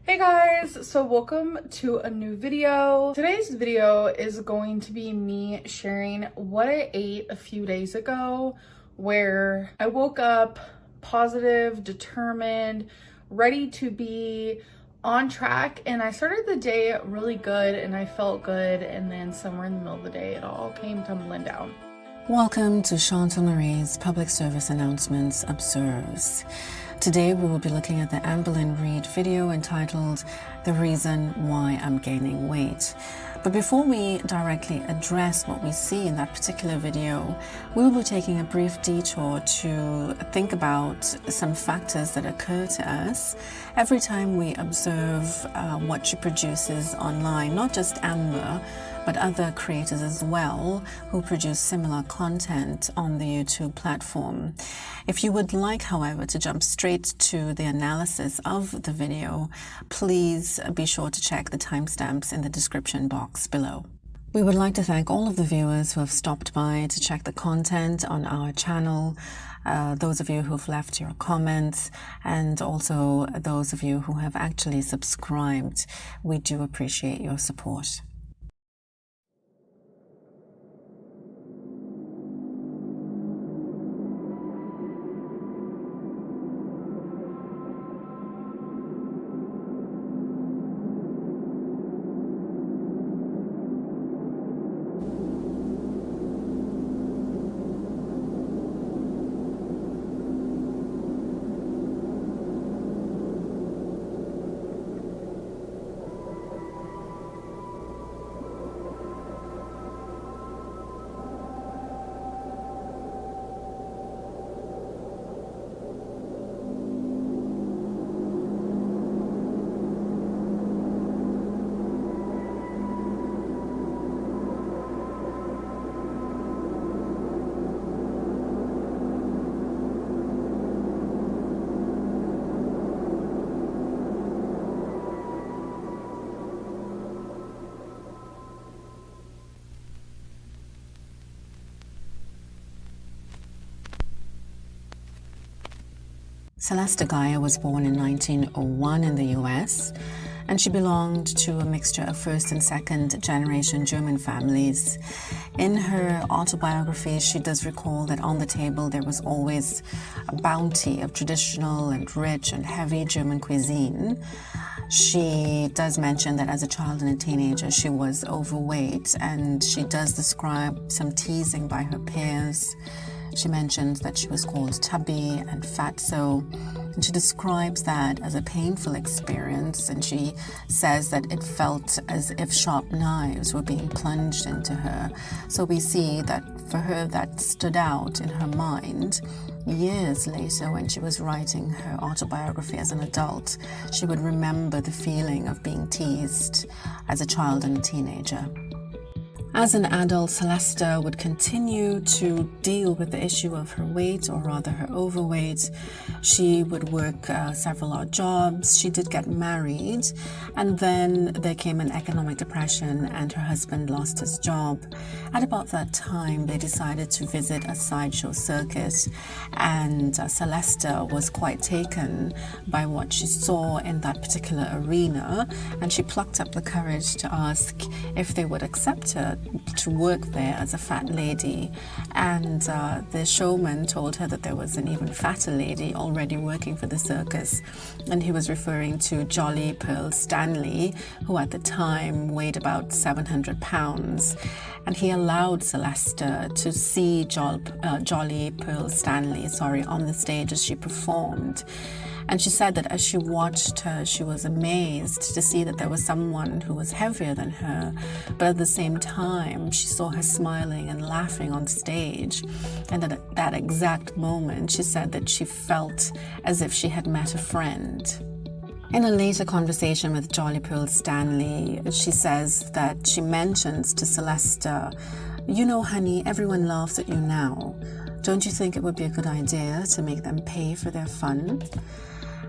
Hey guys, so welcome to a new video. Today's video is going to be me sharing what I ate a few days ago, where I woke up positive, determined, ready to be on track, and I started the day really good and I felt good, and then somewhere in the middle of the day it all came tumbling down. Welcome to Chantal Marie's Public Service Announcements Observes. Today we will be looking at the Amberlynn Reid video entitled The Reason Why I'm Gaining Weight. But before we directly address what we see in that particular video, we will be taking a brief detour to think about some factors that occur to us every time we observe what she produces online, not just Amber, but other creators as well who produce similar content on the YouTube platform. If you would like, however, to jump straight to the analysis of the video, please be sure to check the timestamps in the description box below. We would like to thank all of the viewers who have stopped by to check the content on our channel, those of you who've left your comments, and also those of you who have actually subscribed. We do appreciate your support. Celesta Geyer was born in 1901 in the US, and she belonged to a mixture of first and second generation German families. In her autobiography, she does recall that on the table there was always a bounty of traditional and rich and heavy German cuisine. She does mention that as a child and a teenager she was overweight, and she does describe some teasing by her peers. She mentions that she was called tubby and fatso, and she describes that as a painful experience, and she says that it felt as if sharp knives were being plunged into her. So we see that for her that stood out in her mind. Years later, when she was writing her autobiography as an adult, she would remember the feeling of being teased as a child and a teenager. As an adult, Celesta would continue to deal with the issue of her weight, or rather her overweight. She would work several odd jobs. She did get married, and then there came an economic depression and her husband lost his job. At about that time, they decided to visit a sideshow circuit, and Celesta was quite taken by what she saw in that particular arena, and she plucked up the courage to ask if they would accept her to work there as a fat lady. And the showman told her that there was an even fatter lady already working for the circus, and he was referring to Jolly Pearl Stanley, who at the time weighed about 700 pounds. And he allowed Celesta to see Jolly Pearl Stanley on the stage as she performed. And she said that as she watched her, she was amazed to see that there was someone who was heavier than her, but at the same time she saw her smiling and laughing on stage. And at that exact moment she said that she felt as if she had met a friend. In a later conversation with Jolly Pearl Stanley, she says that she mentions to Celesta, "You know, honey, everyone laughs at you now. Don't you think it would be a good idea to make them pay for their fun?"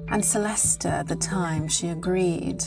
And Celesta, at the time, she agreed.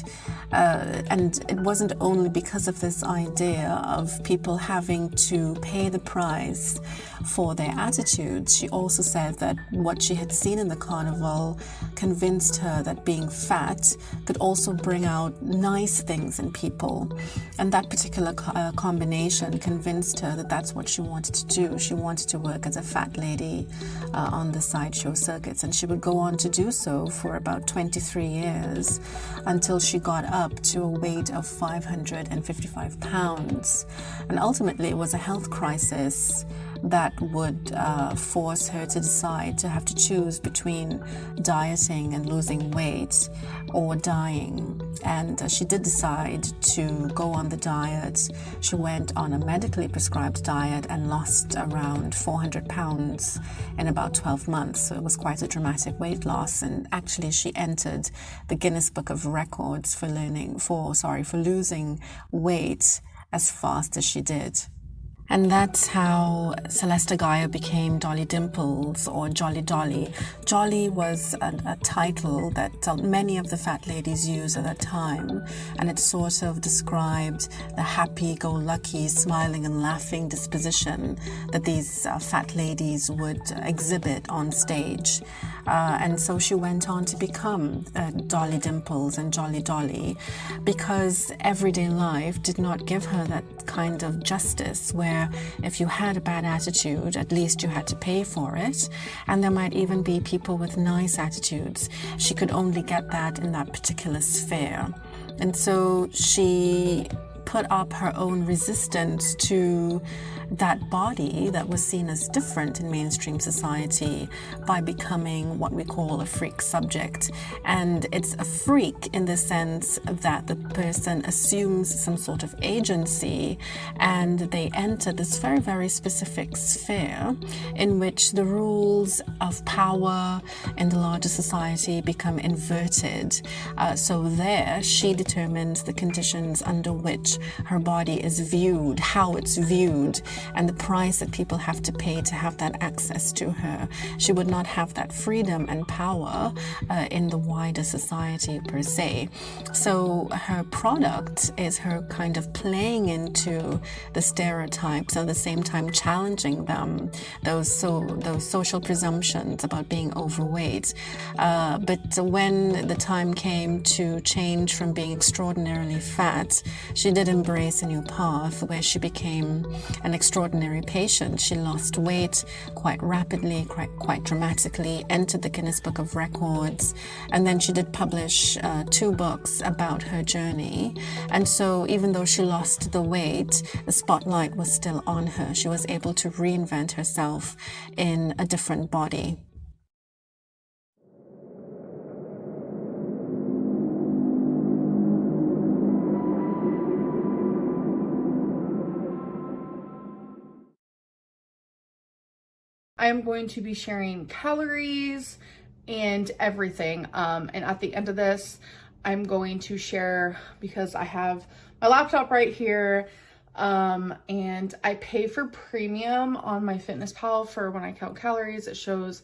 And it wasn't only because of this idea of people having to pay the price for their attitudes. She also said that what she had seen in the carnival convinced her that being fat could also bring out nice things in people. And that particular combination convinced her that that's what she wanted to do. She wanted to work as a fat lady on the sideshow circuits, and she would go on to do so for about 23 years until she got up to a weight of 555 pounds. And ultimately, it was a health crisis that would force her to decide to have to choose between dieting and losing weight or dying. And she did decide to go on the diet. She went on a medically prescribed diet and lost around 400 pounds in about 12 months. So it was quite a dramatic weight loss. And actually, she entered the Guinness Book of Records for losing weight as fast as she did. And that's how Celesta Geyer became Dolly Dimples, or Jolly Dolly. Jolly was a title that many of the fat ladies used at that time, and it sort of described the happy-go-lucky, smiling and laughing disposition that these fat ladies would exhibit on stage. And so she went on to become Dolly Dimples and Jolly Dolly, because everyday life did not give her that kind of justice where if you had a bad attitude, at least you had to pay for it. And there might even be people with nice attitudes. She could only get that in that particular sphere. And so she put up her own resistance to that body that was seen as different in mainstream society by becoming what we call a freak subject. And it's a freak in the sense that the person assumes some sort of agency and they enter this very, very specific sphere in which the rules of power in the larger society become inverted. So there, she determines the conditions under which her body is viewed, how it's viewed, and the price that people have to pay to have that access to her. She would not have that freedom and power in the wider society per se. So her product is her kind of playing into the stereotypes and at the same time challenging them, those social presumptions about being overweight. But when the time came to change from being extraordinarily fat, she did embrace a new path where she became an extraordinary patient. She lost weight quite rapidly, quite dramatically, entered the Guinness Book of Records, and then she did publish 2 books about her journey. And so even though she lost the weight, the spotlight was still on her. She was able to reinvent herself in a different body. I am going to be sharing calories and everything. And at the end of this, I'm going to share, because I have my laptop right here, and I pay for premium on my FitnessPal for when I count calories. It shows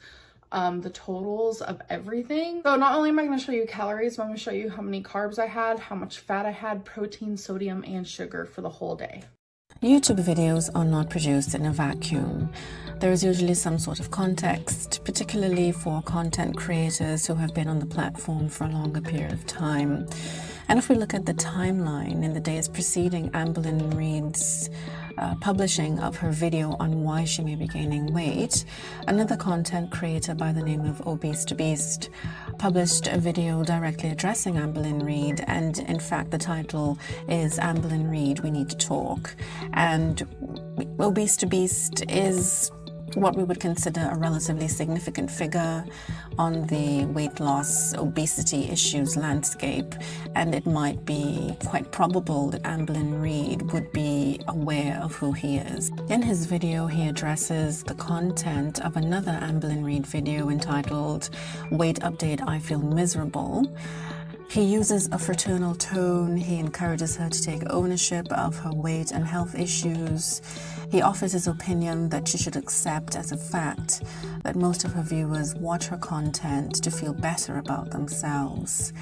the totals of everything. So not only am I going to show you calories, but I'm going to show you how many carbs I had, how much fat I had, protein, sodium, and sugar for the whole day. YouTube videos are not produced in a vacuum. There is usually some sort of context, particularly for content creators who have been on the platform for a longer period of time. And if we look at the timeline in the days preceding Amberlynn Reid's publishing of her video on why she may be gaining weight, another content creator by the name of Obese published a video directly addressing Amberlynn Reid, and in fact the title is Amberlynn Reid, We Need to Talk. And Obese is what we would consider a relatively significant figure on the weight loss, obesity issues landscape, and it might be quite probable that Amberlynn Reid would be aware of who he is. In his video, he addresses the content of another Amberlynn Reid video entitled Weight Update, I Feel Miserable. He uses a fraternal tone. He encourages her to take ownership of her weight and health issues. He offers his opinion that she should accept as a fact that most of her viewers watch her content to feel better about themselves.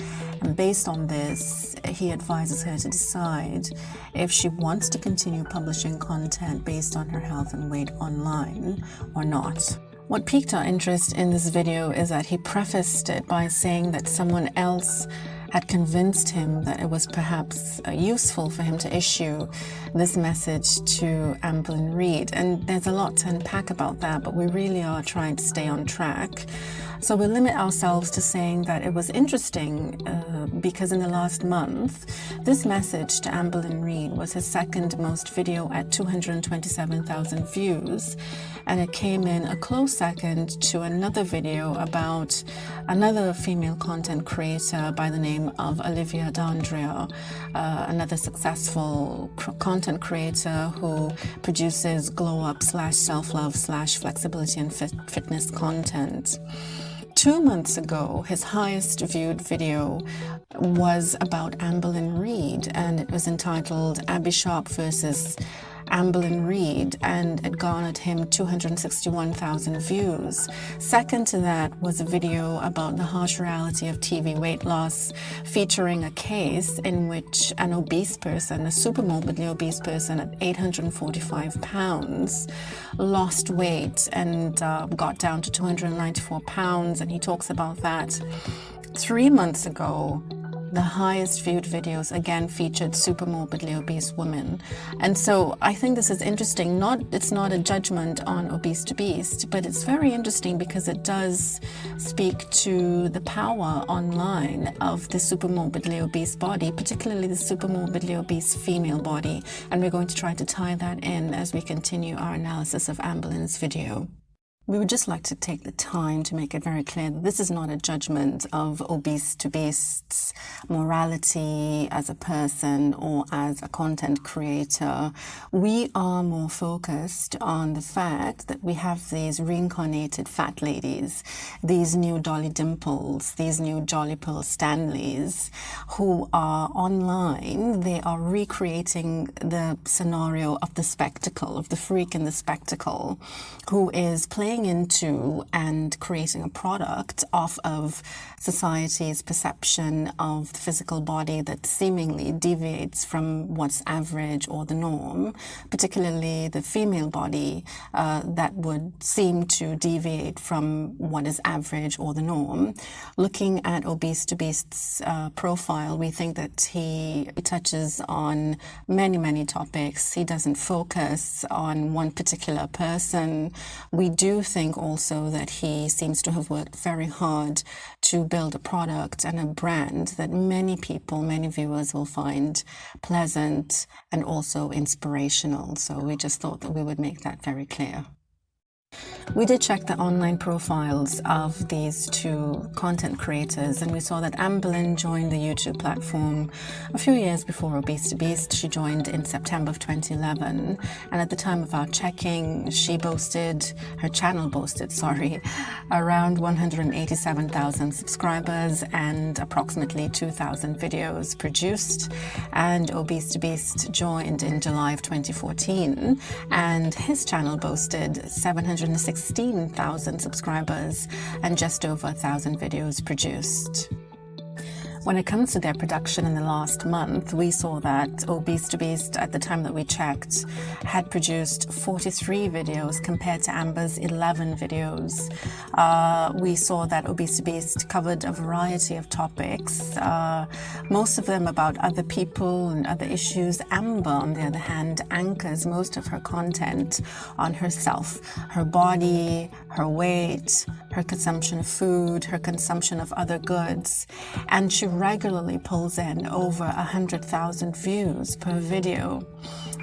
And based on this, he advises her to decide if she wants to continue publishing content based on her health and weight online or not. What piqued our interest in this video is that he prefaced it by saying that someone else had convinced him that it was perhaps useful for him to issue this message to Amberlynn Reid. And there's a lot to unpack about that, but we really are trying to stay on track. So we'll limit ourselves to saying that it was interesting because in the last month, this message to Amberlynn Reid was his second most video at 227,000 views. And it came in a close second to another video about another female content creator by the name of Olivia D'Andrea, another successful content creator who produces glow-up / self-love / flexibility and fitness content. 2 months ago, his highest viewed video was about Amberlynn Reid, and it was entitled Abby Sharp versus Amberlynn Reid, and it garnered him 261,000 views. Second to that was a video about the harsh reality of TV weight loss, featuring a case in which an obese person, a super morbidly obese person at 845 pounds, lost weight and got down to 294 pounds, and he talks about that. 3 months ago, the highest viewed videos again featured super morbidly obese women. And so I think this is interesting. It's not a judgment on Obese to Beast, but it's very interesting because it does speak to the power online of the super morbidly obese body, particularly the super morbidly obese female body. And we're going to try to tie that in as we continue our analysis of Amberlynn's video. We would just like to take the time to make it very clear that this is not a judgment of Obese to Beast's morality as a person or as a content creator. We are more focused on the fact that we have these reincarnated fat ladies, these new Dolly Dimples, these new Jolly Pearl Stanleys, who are online. They are recreating the scenario of the spectacle, of the freak in the spectacle, who is playing into and creating a product off of society's perception of the physical body that seemingly deviates from what's average or the norm, particularly the female body that would seem to deviate from what is average or the norm. Looking at Obese to Beast's profile, we think that he touches on many, many topics. He doesn't focus on one particular person. We do think also that he seems to have worked very hard to build a product and a brand that many people, many viewers will find pleasant and also inspirational. So we just thought that we would make that very clear. We did check the online profiles of these two content creators, and we saw that Amberlynn joined the YouTube platform a few years before Obese to Beast. She joined in September of 2011, and at the time of our checking, her channel boasted, around 187,000 subscribers and approximately 2,000 videos produced. And Obese to Beast joined in July of 2014, and his channel boasted 716,000 subscribers and just over 1,000 videos produced. When it comes to their production in the last month, we saw that Obese to Beast, at the time that we checked, had produced 43 videos compared to Amber's 11 videos. We saw that Obese to Beast covered a variety of topics, most of them about other people and other issues. Amber, on the other hand, anchors most of her content on herself, her body, her weight, her consumption of food, her consumption of other goods, and she regularly pulls in over 100,000 views per video.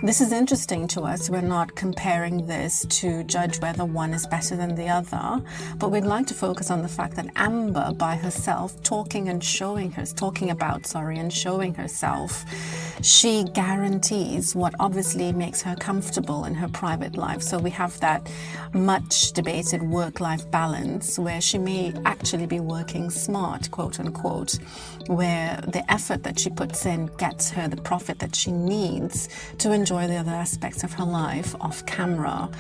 This is interesting to us. We're not comparing this to judge whether one is better than the other, but we'd like to focus on the fact that Amber by herself, talking about and showing herself, she guarantees what obviously makes her comfortable in her private life. So we have that much debated work-life balance where she may actually be working smart, quote unquote, where the effort that she puts in gets her the profit that she needs to enjoy the other aspects of her life off camera.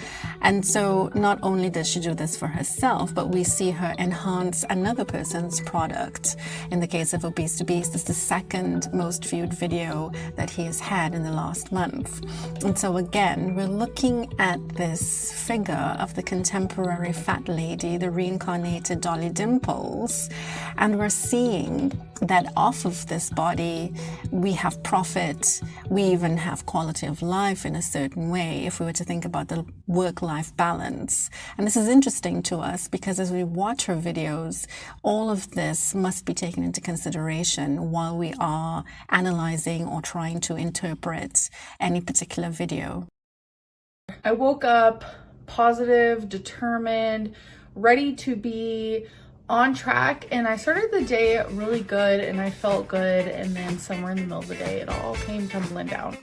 And so not only does she do this for herself, but we see her enhance another person's product. In the case of Obese to Beast, it's the second most viewed video that he has had in the last month. And so again, we're looking at this figure of the contemporary fat lady, the reincarnated Dolly Dimples, and we're seeing that off of this body we have profit, we even have quality of life in a certain way if we were to think about the work-life balance. And this is interesting to us because as we watch her videos, all of this must be taken into consideration while we are analyzing or trying to interpret any particular video. I woke up positive, determined, ready to be on track, and I started the day really good and I felt good, and then somewhere in the middle of the day it all came tumbling down.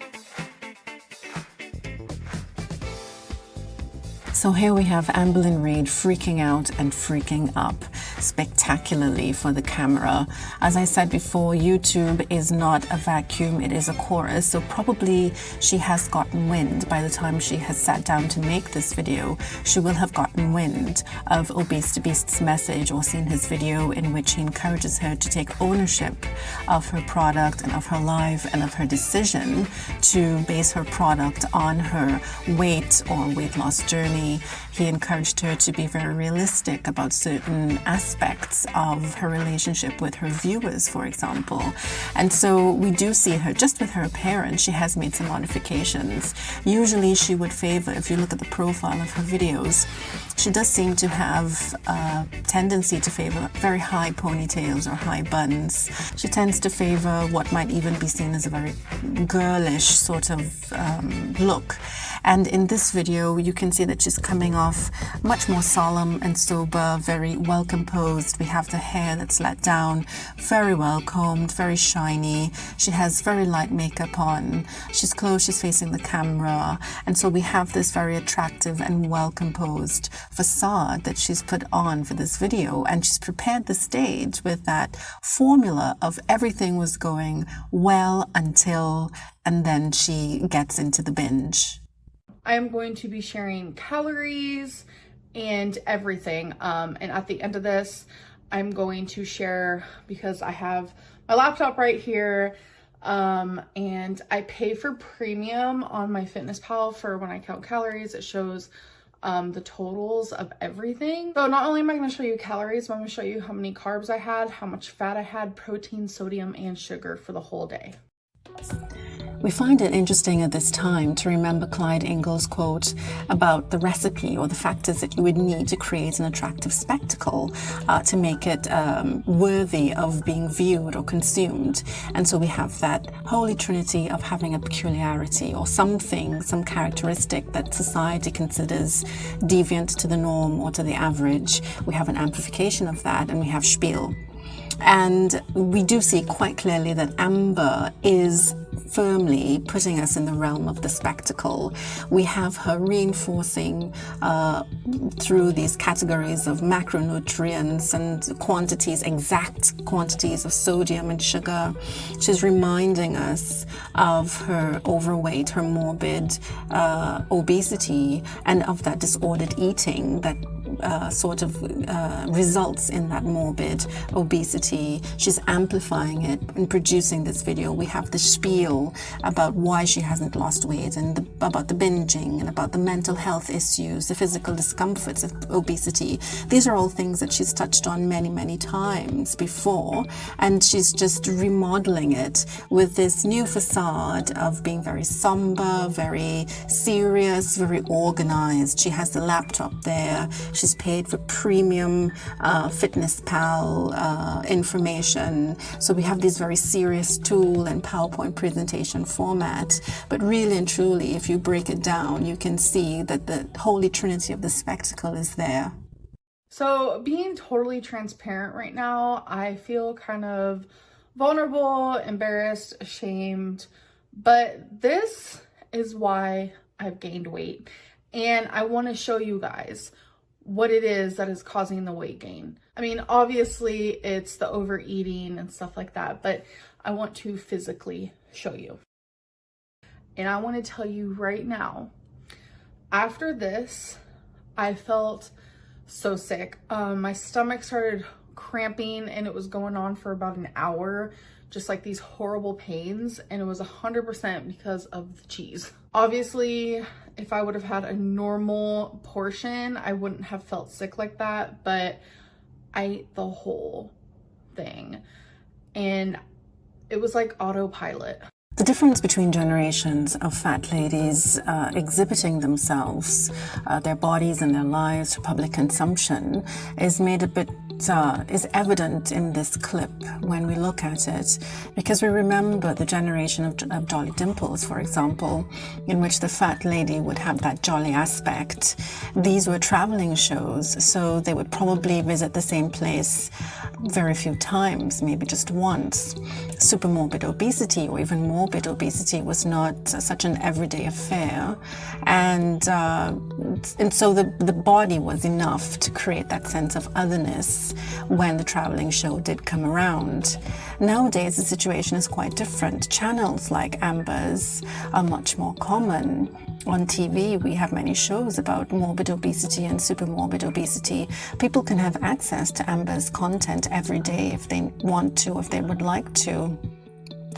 So here we have Amberlynn Reid freaking out and freaking up spectacularly for the camera. As I said before, YouTube is not a vacuum, it is a chorus. So probably she has gotten wind by the time she has sat down to make this video. She will have gotten wind of Obese to Beast's message or seen his video in which he encourages her to take ownership of her product and of her life and of her decision to base her product on her weight or weight loss journey. He encouraged her to be very realistic about certain aspects of her relationship with her viewers, for example. And so we do see her, just with her appearance, she has made some modifications. Usually she would favor, if you look at the profile of her videos, she does seem to have a tendency to favor very high ponytails or high buns. She tends to favor what might even be seen as a very girlish sort of look. And in this video, you can see that she's coming off much more solemn and sober, very well composed. We have the hair that's let down, very well combed, very shiny. She has very light makeup on. She's close, she's facing the camera. And so we have this very attractive and well composed facade that she's put on for this video. And she's prepared the stage with that formula of everything was going well until, and then she gets into the binge. I am going to be sharing calories and everything. And at the end of this, I'm going to share, because I have my laptop right here, and I pay for premium on my FitnessPal for when I count calories. It shows the totals of everything. So not only am I going to show you calories, but I'm going to show you how many carbs I had, how much fat I had, protein, sodium, and sugar for the whole day. We find it interesting at this time to remember Clyde Ingle's quote about the recipe or the factors that you would need to create an attractive spectacle to make it worthy of being viewed or consumed. And so we have that holy trinity of having a peculiarity or something, some characteristic that society considers deviant to the norm or to the average. We have an amplification of that, and we have spiel. And we do see quite clearly that Amber is firmly putting us in the realm of the spectacle. We have her reinforcing through these categories of macronutrients and quantities, exact quantities of sodium and sugar. She's reminding us of her overweight, her morbid obesity, and of that disordered eating that results in that morbid obesity. She's amplifying it and producing this video. We have the spiel about why she hasn't lost weight, and about the binging, and about the mental health issues, the physical discomforts of obesity. These are all things that she's touched on many, many times before, and she's just remodeling it with this new facade of being very somber, very serious, very organized. She has the laptop there. She's paid for premium FitnessPal information. So we have this very serious tool and PowerPoint presentation format. But really and truly, if you break it down, you can see that the holy trinity of the spectacle is there. So being totally transparent right now, I feel kind of vulnerable, embarrassed, ashamed, but this is why I've gained weight. And I want to show you guys what it is that is causing the weight gain. I mean, obviously it's the overeating and stuff like that, but I want to physically show you. And I want to tell you right now, after this, I felt so sick. My stomach started cramping and it was going on for about an hour, just like these horrible pains, and it was 100% because of the cheese. Obviously, if I would have had a normal portion, I wouldn't have felt sick like that, but I ate the whole thing and it was like autopilot. The difference between generations of fat ladies exhibiting themselves, their bodies and their lives for public consumption is made a bit is evident in this clip when we look at it, because we remember the generation of Dolly Dimples, for example, in which the fat lady would have that jolly aspect. These were traveling shows, so they would probably visit the same place very few times, maybe just once. Supermorbid obesity or even morbid obesity was not such an everyday affair, and so the body was enough to create that sense of otherness when the traveling show did come around. Nowadays the situation is quite different. Channels like Amber's are much more common. On TV we have many shows about morbid obesity and supermorbid obesity. People can have access to Amber's content every day if they want to, if they would like to.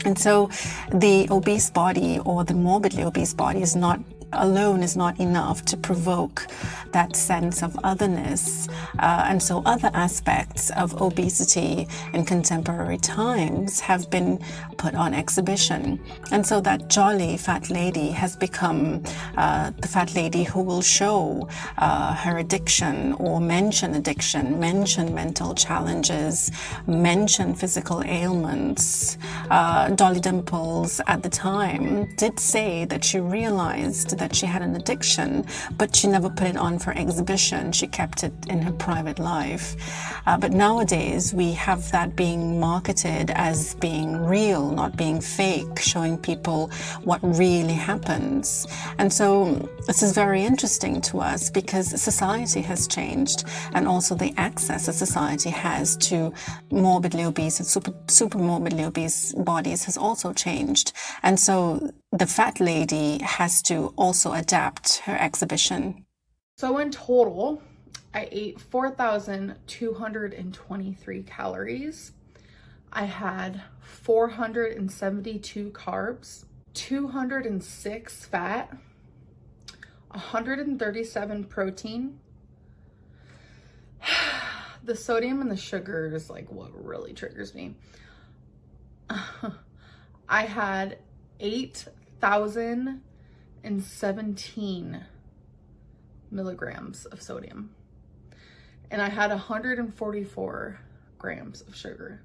And so the obese body or the morbidly obese body is not enough to provoke that sense of otherness. And so other aspects of obesity in contemporary times have been put on exhibition. And so that jolly fat lady has become the fat lady who will show her addiction or mention addiction, mention mental challenges, mention physical ailments. Dolly Dimples at the time did say that she realized that she had an addiction, but she never put it on for exhibition. She kept it in her private life. But nowadays we have that being marketed as being real, not being fake, showing people what really happens. And so this is very interesting to us because society has changed, and also the access that society has to morbidly obese and super morbidly obese bodies has also changed. And so the fat lady has to also adapt her exhibition. So in total, I ate 4,223 calories. I had 472 carbs, 206 fat, 137 protein. The sodium and the sugar is like what really triggers me. I had 8,017 milligrams of sodium, and I had 144 grams of sugar.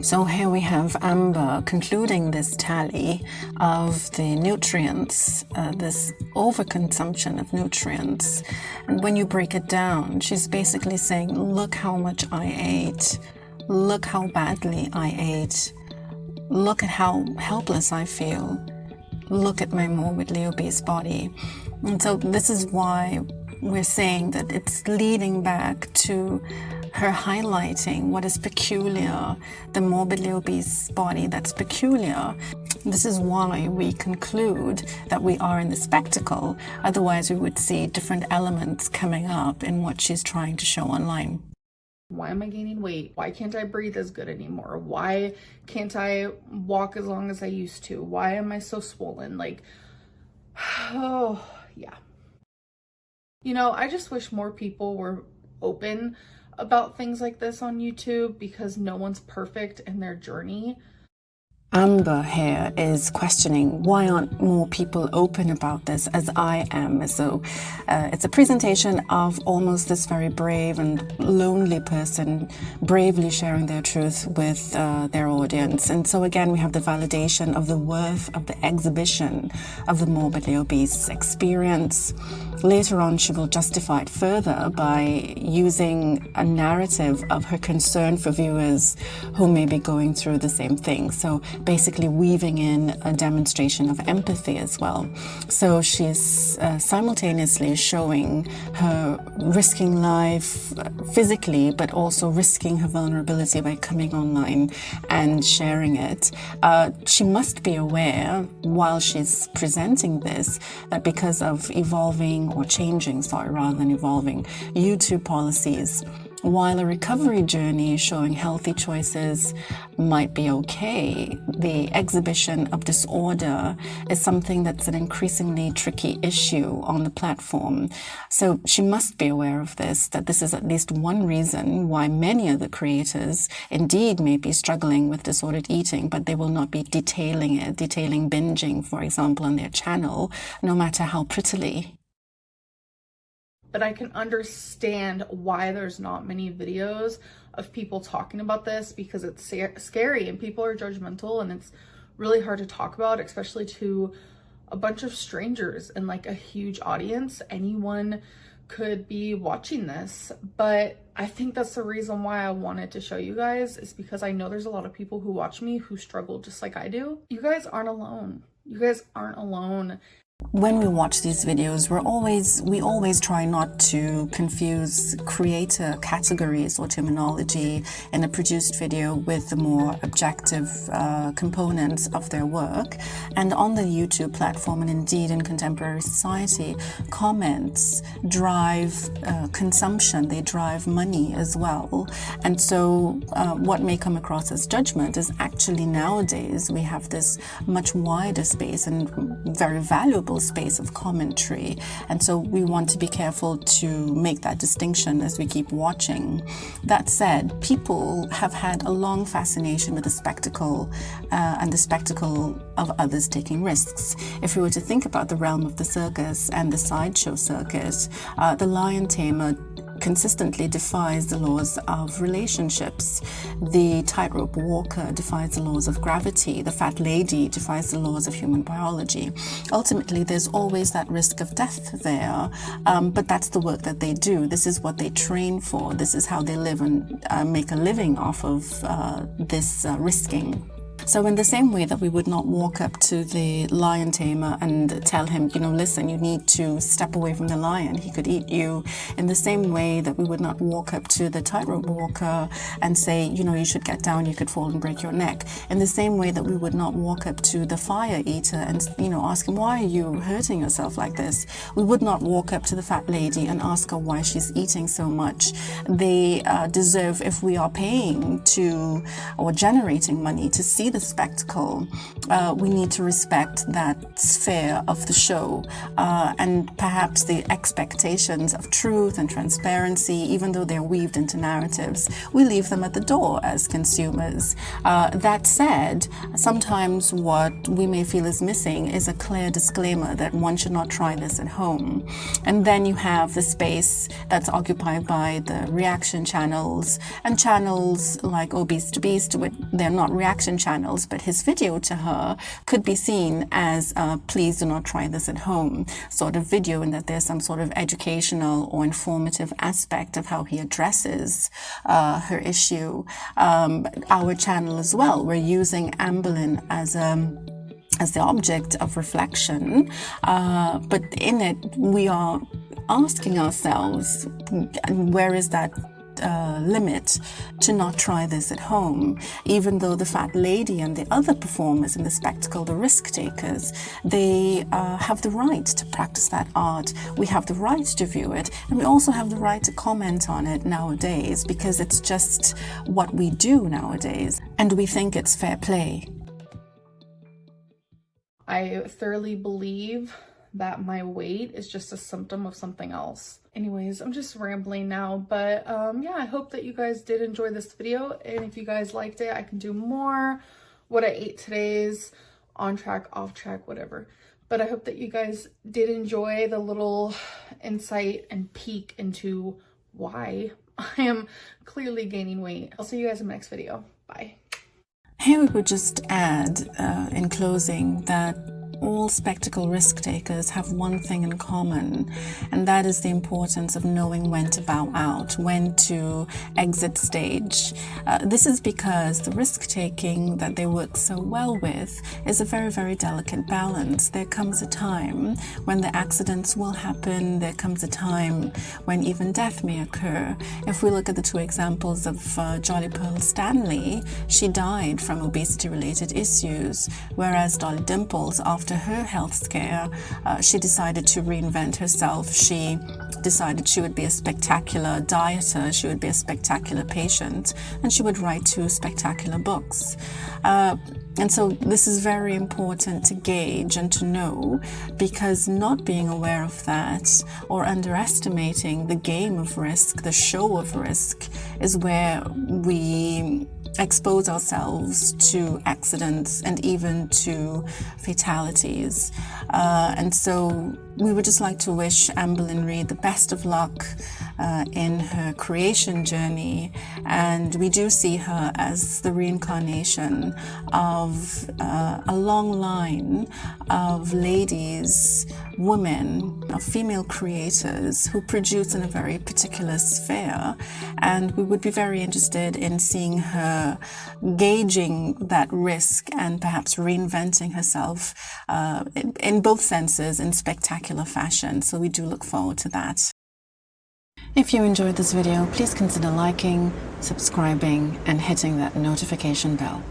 So here we have Amber concluding this tally of the nutrients, this overconsumption of nutrients. And when you break it down, she's basically saying, look how much I ate, look how badly I ate, look at how helpless I feel, look at my morbidly obese body. And so this is why we're saying that it's leading back to her highlighting what is peculiar, the morbidly obese body that's peculiar. This is why we conclude that we are in the spectacle. Otherwise we would see different elements coming up in what she's trying to show online. Why am I gaining weight? Why can't I breathe as good anymore? Why can't I walk as long as I used to? Why am I so swollen? Like, oh, yeah. You know, I just wish more people were open about things like this on YouTube, because no one's perfect in their journey. Amber here is questioning why aren't more people open about this as I am. So it's a presentation of almost this very brave and lonely person bravely sharing their truth with their audience. And so again, we have the validation of the worth of the exhibition of the morbidly obese experience. Later on, she will justify it further by using a narrative of her concern for viewers who may be going through the same thing. So basically weaving in a demonstration of empathy as well. So she's simultaneously showing her risking life physically, but also risking her vulnerability by coming online and sharing it. She must be aware while she's presenting this that because of evolving or changing, rather than evolving, YouTube policies, while a recovery journey showing healthy choices might be okay, the exhibition of disorder is something that's an increasingly tricky issue on the platform. So she must be aware of this, that this is at least one reason why many of the creators indeed may be struggling with disordered eating, but they will not be detailing binging, for example, on their channel, no matter how prettily. But I can understand why there's not many videos of people talking about this, because it's scary and people are judgmental and it's really hard to talk about, especially to a bunch of strangers and like a huge audience. Anyone could be watching this, but I think that's the reason why I wanted to show you guys, is because I know there's a lot of people who watch me who struggle just like I do. You guys aren't alone. You guys aren't alone. When we watch these videos, we always try not to confuse creator categories or terminology in a produced video with the more objective components of their work. And on the YouTube platform, and indeed in contemporary society, comments drive consumption, they drive money as well. And so what may come across as judgment is actually nowadays we have this much wider space and very valuable space of commentary, and so we want to be careful to make that distinction as we keep watching. That said, people have had a long fascination with the spectacle and the spectacle of others taking risks. If we were to think about the realm of the circus and the sideshow circuit, the lion tamer consistently defies the laws of relationships. The tightrope walker defies the laws of gravity. The fat lady defies the laws of human biology. Ultimately, there's always that risk of death there, but that's the work that they do. This is what they train for. This is how they live and make a living off of this risking. So in the same way that we would not walk up to the lion tamer and tell him, listen, you need to step away from the lion, he could eat you. In the same way that we would not walk up to the tightrope walker and say, you should get down, you could fall and break your neck. In the same way that we would not walk up to the fire eater and, ask him, why are you hurting yourself like this? We would not walk up to the fat lady and ask her why she's eating so much. They deserve, if we are paying to or generating money to see the spectacle, we need to respect that sphere of the show, and perhaps the expectations of truth and transparency, even though they're weaved into narratives, we leave them at the door as consumers. That said, sometimes what we may feel is missing is a clear disclaimer that one should not try this at home. And then you have the space that's occupied by the reaction channels, and channels like Obese to Beast, they're not reaction channels, but his video to her could be seen as please do not try this at home sort of video, in that there's some sort of educational or informative aspect of how he addresses her issue. Our channel as well, we're using Amberlynn as the object of reflection, but in it we are asking ourselves, where is that limit to not try this at home? Even though the fat lady and the other performers in the spectacle, the risk takers, they have the right to practice that art. We have the right to view it, and we also have the right to comment on it nowadays, because it's just what we do nowadays, and we think it's fair play. I thoroughly believe that my weight is just a symptom of something else. Anyways, I'm just rambling now, but yeah, I hope that you guys did enjoy this video, and if you guys liked it, I can do more what I ate today's, on track, off track, whatever. But I hope that you guys did enjoy the little insight and peek into why I am clearly gaining weight. I'll see you guys in the next video. Bye. Here we would just add in closing that all spectacle risk takers have one thing in common, and that is the importance of knowing when to bow out, when to exit stage. This is because the risk taking that they work so well with is a very, very delicate balance. There comes a time when the accidents will happen. There comes a time when even death may occur. If we look at the two examples of Jolly Pearl Stanley, she died from obesity-related issues, whereas Dolly Dimples, after her health scare, she decided to reinvent herself. She decided she would be a spectacular dieter, she would be a spectacular patient, and she would write 2 spectacular books. And so this is very important to gauge and to know, because not being aware of that or underestimating the game of risk, the show of risk, is where we expose ourselves to accidents and even to fatalities. And so we would just like to wish Amberlynn Reid the best of luck in her creation journey, and we do see her as the reincarnation of a long line of ladies, women, of female creators who produce in a very particular sphere, and we would be very interested in seeing her gauging that risk and perhaps reinventing herself in both senses in spectacular fashion. So we do look forward to that. If you enjoyed this video, please consider liking, subscribing, and hitting that notification bell.